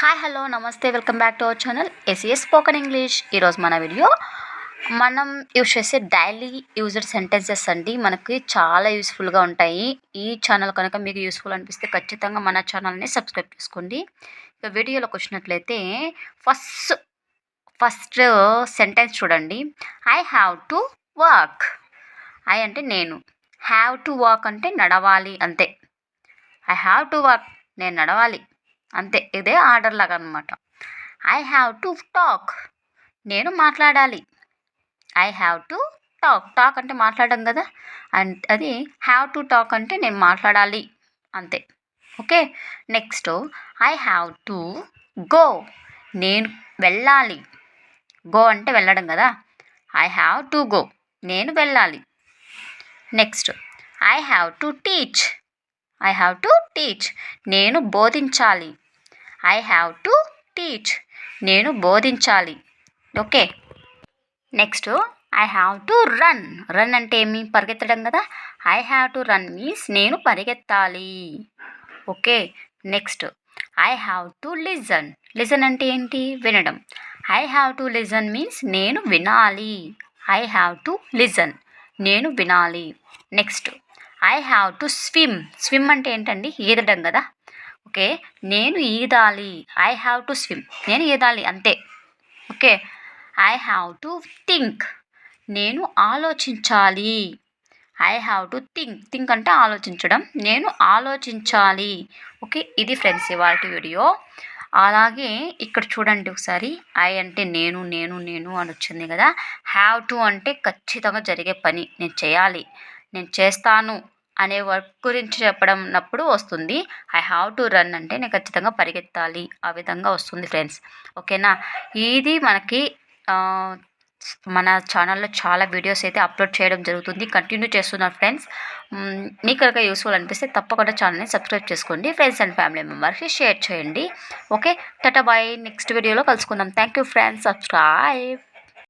Hi hello నమస్తే welcome back to our channel SES spoken English. ఈరోజు మన video మనం యూజ్ చేసే డైలీ యూజ్డ్ సెంటెన్సెస్ అండి. మనకి చాలా యూస్ఫుల్గా ఉంటాయి. ఈ ఛానల్ కనుక మీకు యూస్ఫుల్ అనిపిస్తే ఖచ్చితంగా మన ఛానల్ని సబ్స్క్రైబ్ చేసుకోండి. ఇక వీడియోలోకి వచ్చినట్లయితే ఫస్ట్ సెంటెన్స్ చూడండి. I have to walk. I అంటే నేను, హ్యావ్ టు వాక్ అంటే నడవాలి అంతే. ఐ హ్యావ్ టు వాక్, నేను నడవాలి అంతే. ఇదే ఆర్డర్ లాగా అనమాట. ఐ హ్యావ్ టు టాక్, నేను మాట్లాడాలి. I have to talk, talk అంటే మాట్లాడడం కదా, అండ్ అది హ్యావ్ టు టాక్ అంటే నేను మాట్లాడాలి అంతే. Okay, next I have to go, నేను వెళ్ళాలి. గో అంటే వెళ్ళడం కదా, ఐ హ్యావ్ టు గో, నేను వెళ్ళాలి. Next I have to teach, I have to teach, నేను బోధించాలి. ఐ హ్యావ్ టు టీచ్, నేను బోధించాలి. Okay, next I have to run. Run అంటే ఏమి, పరిగెత్తడం కదా. I have to run means నేను పరిగెత్తాలి. Okay, next I have to listen. Listen అంటే ఏంటి, వినడం. I have to listen means నేను వినాలి. ఐ హ్యావ్ టు లిజన్, నేను వినాలి. Next I have to swim. Swim అంటే ఏంటండి, ఈదడం కదా. ఓకే, నేను ఈదాలి. ఐ హ్యావ్ టు స్విమ్, నేను ఈదాలి అంతే. Okay, I have to think, నేను ఆలోచించాలి. I have to think, think అంటే ఆలోచించడం, నేను ఆలోచించాలి. ఓకే, ఇది ఫ్రెండ్స్ ఇవాల్టి వీడియో. అలాగే ఇక్కడ చూడండి ఒకసారి. ఐ అంటే నేను నేను నేను అని వచ్చింది కదా. హ్యావ్ టు అంటే ఖచ్చితంగా జరిగే పని, నేను చేయాలి, నేను చేస్తాను అనే వర్క్ గురించి చెప్పడంనప్పుడు వస్తుంది. ఐ హ్యావ్ టు రన్ అంటే నేను ఖచ్చితంగా పరిగెత్తాలి, ఆ విధంగా వస్తుంది ఫ్రెండ్స్. ఓకేనా, ఇది మనకి మన ఛానల్లో చాలా వీడియోస్ అయితే అప్లోడ్ చేయడం జరుగుతుంది, కంటిన్యూ చేస్తున్నారు ఫ్రెండ్స్. మీకు కనుక యూస్ఫుల్ అనిపిస్తే తప్పకుండా ఛానల్ని సబ్స్క్రైబ్ చేసుకోండి. ఫ్రెండ్స్ అండ్ ఫ్యామిలీ మెంబర్స్కి షేర్ చేయండి. ఓకే, టాటా బాయ్, నెక్స్ట్ వీడియోలో కలుసుకుందాం. Thank you friends, subscribe.